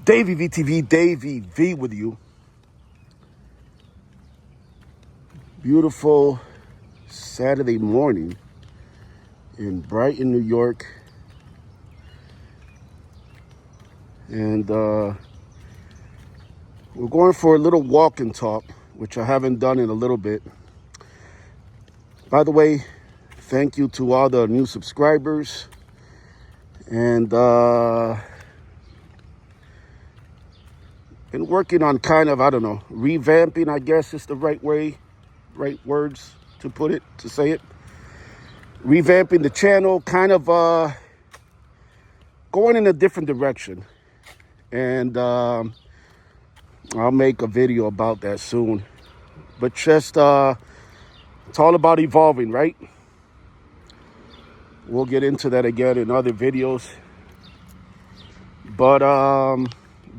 Davey VTV, Davey V with you. Beautiful Saturday morning in Brighton, New York. And we're going for a little walk and talk, which I haven't done in a little bit. By the way, thank you to all the new subscribers. And been working on kind of, revamping, I guess is the right words to put it, to say it. Revamping the channel, kind of going in a different direction. And I'll make a video about that soon. But just, it's all about evolving, right? We'll get into that again in other videos. But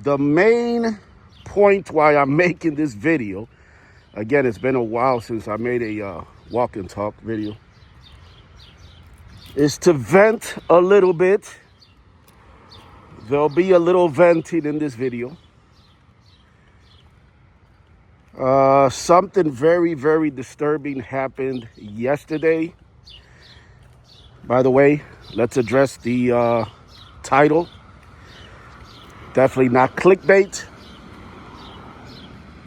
the main point why I'm making this video, again, it's been a while since I made a walk and talk video, is to vent a little bit. There'll be a little venting in this video. Something very, very disturbing happened yesterday. By the way, let's address the title. Definitely not clickbait.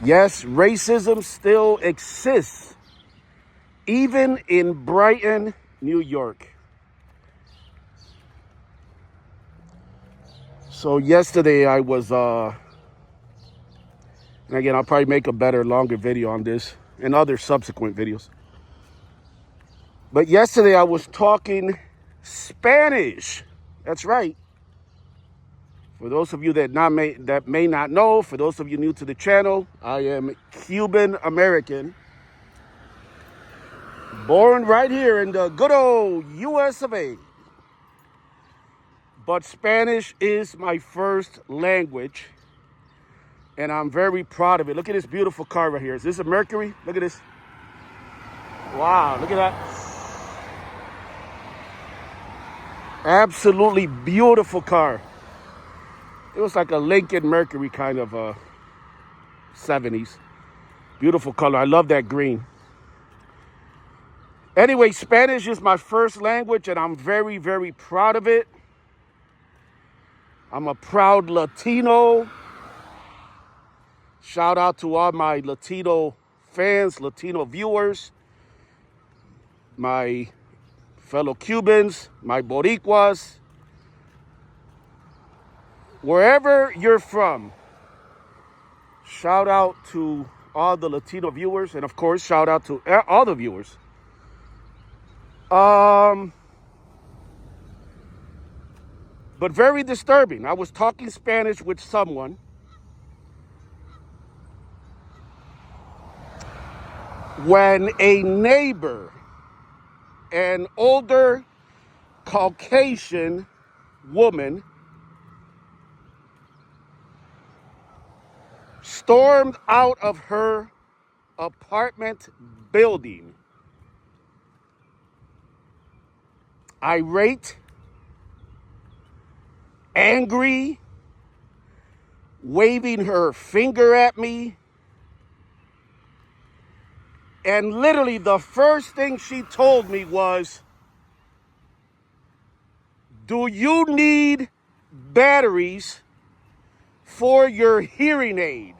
Yes, racism still exists, even in Brighton, New York. So yesterday I was, and again, I'll probably make a better, longer video on this and other subsequent videos. But yesterday I was talking Spanish. That's right. For those of you that may not know, for those of you new to the channel, I am Cuban American. Born right here in the good old US of A. But Spanish is my first language. And I'm very proud of it. Look at this beautiful car right here. Is this a Mercury? Look at this. Wow, look at that. Absolutely beautiful car. It was like a Lincoln Mercury kind of 70s. Beautiful color. I love that green. Anyway, Spanish is my first language, and I'm very, very proud of it. I'm a proud Latino. Shout out to all my Latino fans, Latino viewers, my fellow Cubans, my Boricuas. Wherever you're from, shout out to all the Latino viewers, and of course, shout out to all the viewers. But very disturbing. I was talking Spanish with someone. When a neighbor, an older Caucasian woman, stormed out of her apartment building, irate, angry, waving her finger at me. And literally the first thing she told me was, "Do you need batteries for your hearing aid?"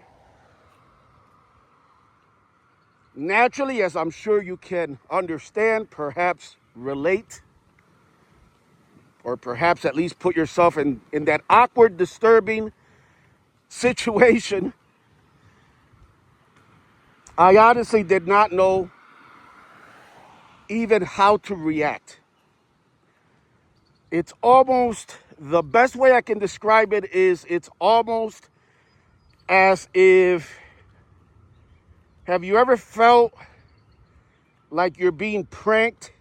Naturally, as I'm sure you can understand, perhaps relate, or perhaps at least put yourself in that awkward, disturbing situation, I honestly did not know even how to react. It's almost, the best way I can describe it is, it's almost as if, have you ever felt like you're being pranked,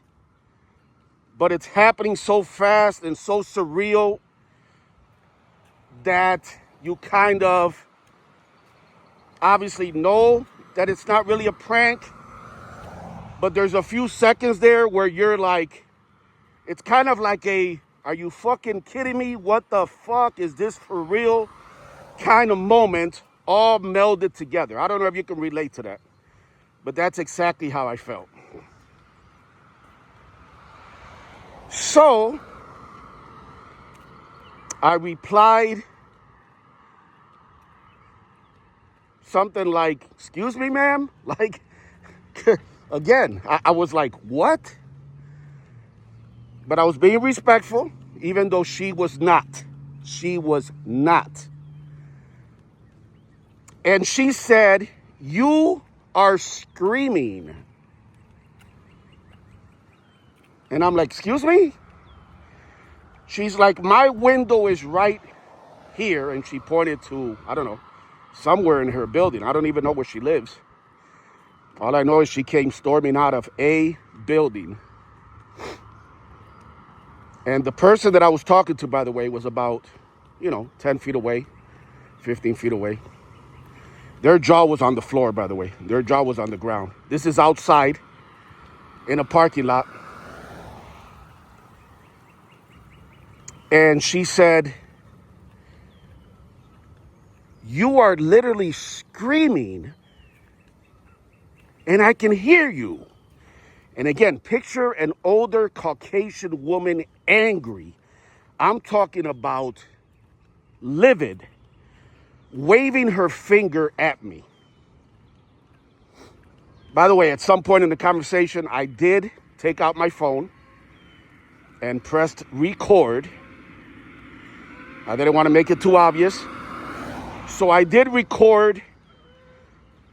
but it's happening so fast and so surreal that you kind of obviously know that it's not really a prank, but there's a few seconds there where you're like, it's kind of like a, are you fucking kidding me? What the fuck? Is this for real? kind of moment all melded together. I don't know if you can relate to that, but that's exactly how I felt. So I replied something like, "Excuse me, ma'am?" Like, again, I was like, what? But I was being respectful, even though she was not. She was not. And she said, "You are screaming." And I'm like, "Excuse me?" She's like, "My window is right here." And she pointed to, I don't know, somewhere in her building. I don't even know where she lives. All I know is she came storming out of a building. And the person that I was talking to, by the way, was about, 10 feet away, 15 feet away. Their jaw was on the floor, by the way. Their jaw was on the ground. This is outside in a parking lot. And she said, "You are literally screaming, and I can hear you." And again, picture an older Caucasian woman angry. I'm talking about livid, waving her finger at me. By the way, at some point in the conversation, I did take out my phone and pressed record. I didn't want to make it too obvious. So I did record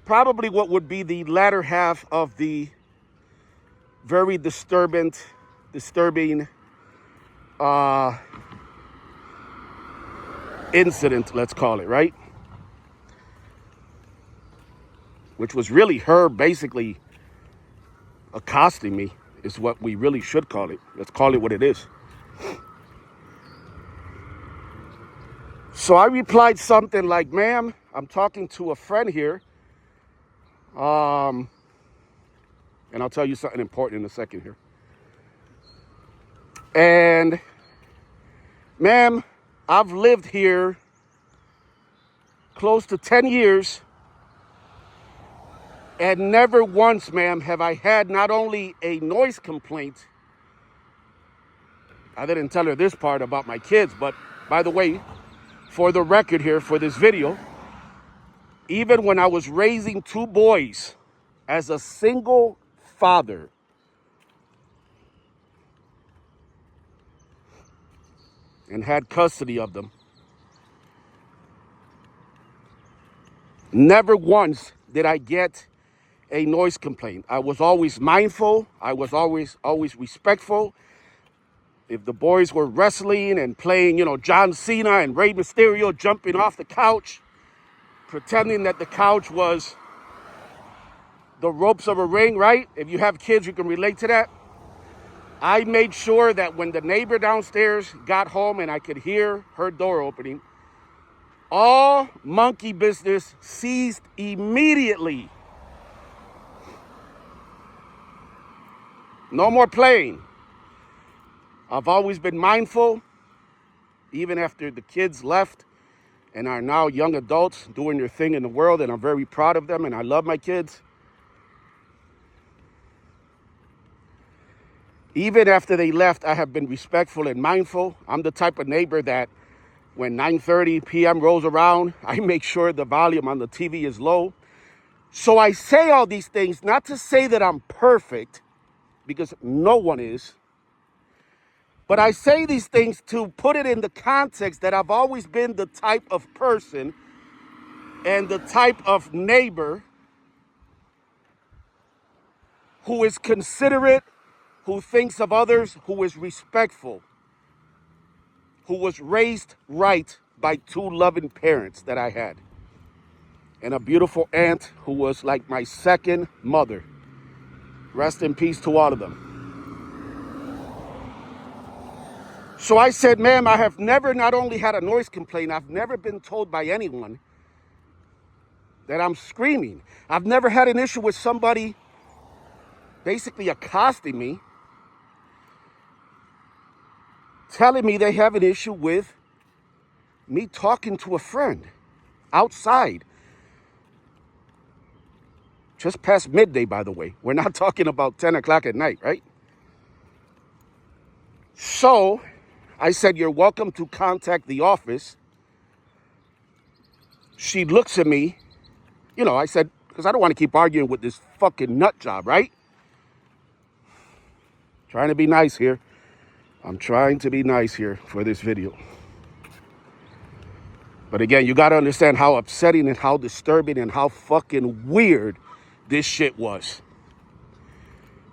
probably what would be the latter half of the very disturbing incident, let's call it, right? Which was really her basically accosting me, is what we really should call it. Let's call it what it is. So I replied something like, "Ma'am, I'm talking to a friend here. And I'll tell you something important in a second here. And, ma'am, I've lived here close to 10 years. And never once, ma'am, have I had not only a noise complaint." I didn't tell her this part about my kids, but by the way, for the record here, for this video, even when I was raising two boys as a single father, and had custody of them, never once did I get a noise complaint. I was always mindful. I was always respectful. If the boys were wrestling and playing, John Cena and Rey Mysterio jumping off the couch, pretending that the couch was the ropes of a ring, right? If you have kids, you can relate to that. I made sure that when the neighbor downstairs got home and I could hear her door opening, all monkey business ceased immediately. No more playing. I've always been mindful, even after the kids left and are now young adults doing their thing in the world, and I'm very proud of them, and I love my kids. Even after they left, I have been respectful and mindful. I'm the type of neighbor that when 9:30 p.m. rolls around, I make sure the volume on the TV is low. So I say all these things not to say that I'm perfect, because no one is. But I say these things to put it in the context that I've always been the type of person and the type of neighbor who is considerate, who thinks of others, who is respectful, who was raised right by two loving parents that I had, and a beautiful aunt who was like my second mother. Rest in peace to all of them. So I said, "Ma'am, I have never not only had a noise complaint, I've never been told by anyone that I'm screaming. I've never had an issue with somebody basically accosting me, telling me they have an issue with me talking to a friend." outside. Just past midday, by the way. We're not talking about 10 o'clock at night, right? So I said, you're welcome to contact the office. She looks at me. You know, I said, because I don't want to keep arguing with this fucking nut job, right? Trying to be nice here. I'm trying to be nice here for this video. But again, you got to understand how upsetting and how disturbing and how fucking weird this shit was.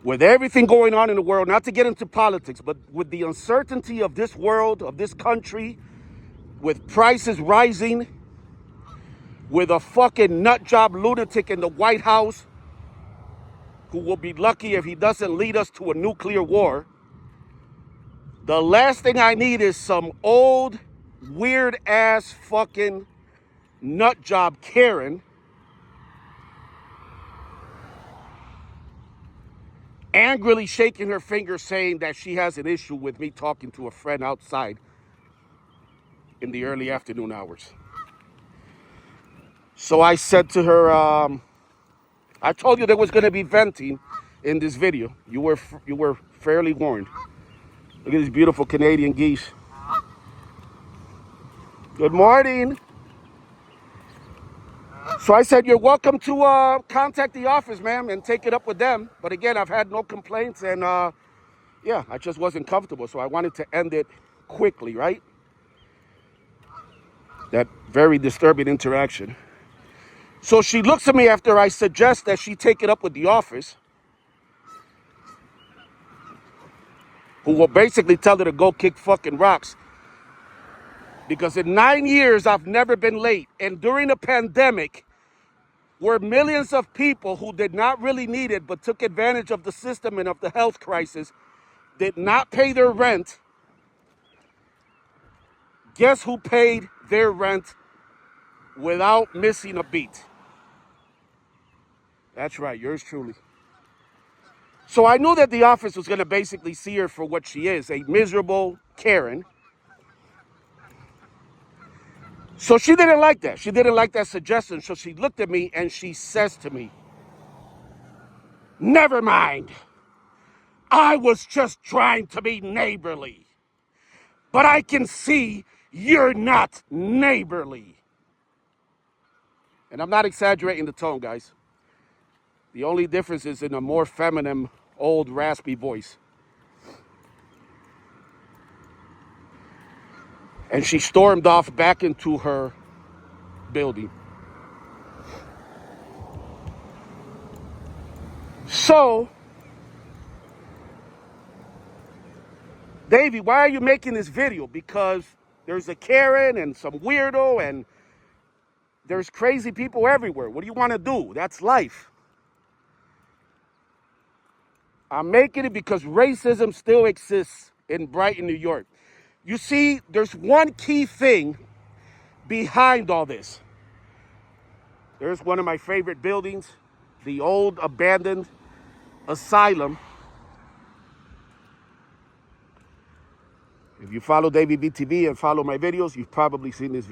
With everything going on in the world, not to get into politics, but with the uncertainty of this world, of this country, with prices rising, with a fucking nut job lunatic in the White House who will be lucky if he doesn't lead us to a nuclear war. The last thing I need is some old, weird-ass fucking nut job Karen angrily shaking her finger saying that she has an issue with me talking to a friend outside in the early afternoon hours. So I said to her, I told you there was going to be venting in this video. You were fairly warned. Look at these beautiful Canadian geese. Good morning. So I said, you're welcome to contact the office, ma'am, and take it up with them. But again, I've had no complaints, and yeah, I just wasn't comfortable. So I wanted to end it quickly, right? That very disturbing interaction. So she looks at me after I suggest that she take it up with the office, who will basically tell her to go kick fucking rocks. Because in 9 years, I've never been late. And during the pandemic, where millions of people who did not really need it, but took advantage of the system and of the health crisis, did not pay their rent, guess who paid their rent without missing a beat? That's right, yours truly. So I knew that the office was going to basically see her for what she is, a miserable Karen. So she didn't like that. She didn't like that suggestion. So she looked at me and she says to me, never mind. I was just trying to be neighborly. But I can see you're not neighborly. And I'm not exaggerating the tone, guys. The only difference is in a more feminine, old, raspy voice. And she stormed off back into her building. So, Davey, why are you making this video? Because there's a Karen and some weirdo and there's crazy people everywhere. What do you want to do? That's life. I'm making it because racism still exists in Brighton, New York. You see, there's one key thing behind all this. There's one of my favorite buildings, the old abandoned asylum. If you follow Davey VTV and follow my videos, you've probably seen this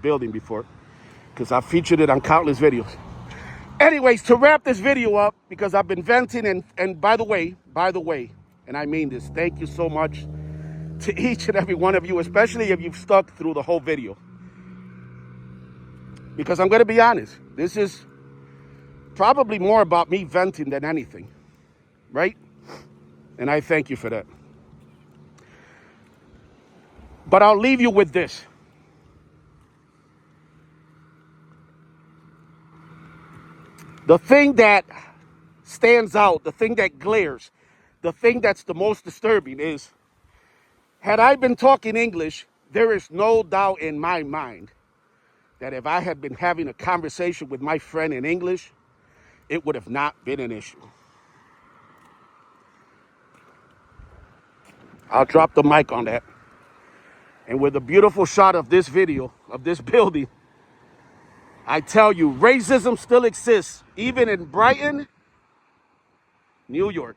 building before, because I've featured it on countless videos. Anyways, to wrap this video up, because I've been venting, and by the way, and I mean this, thank you so much to each and every one of you, especially if you've stuck through the whole video. Because I'm going to be honest, this is probably more about me venting than anything, right? And I thank you for that. But I'll leave you with this. The thing that stands out, the thing that glares, the thing that's the most disturbing is, had I been talking English, there is no doubt in my mind that if I had been having a conversation with my friend in English, it would have not been an issue. I'll drop the mic on that. And with a beautiful shot of this video, of this building, I tell you, racism still exists, even in Brighton, New York.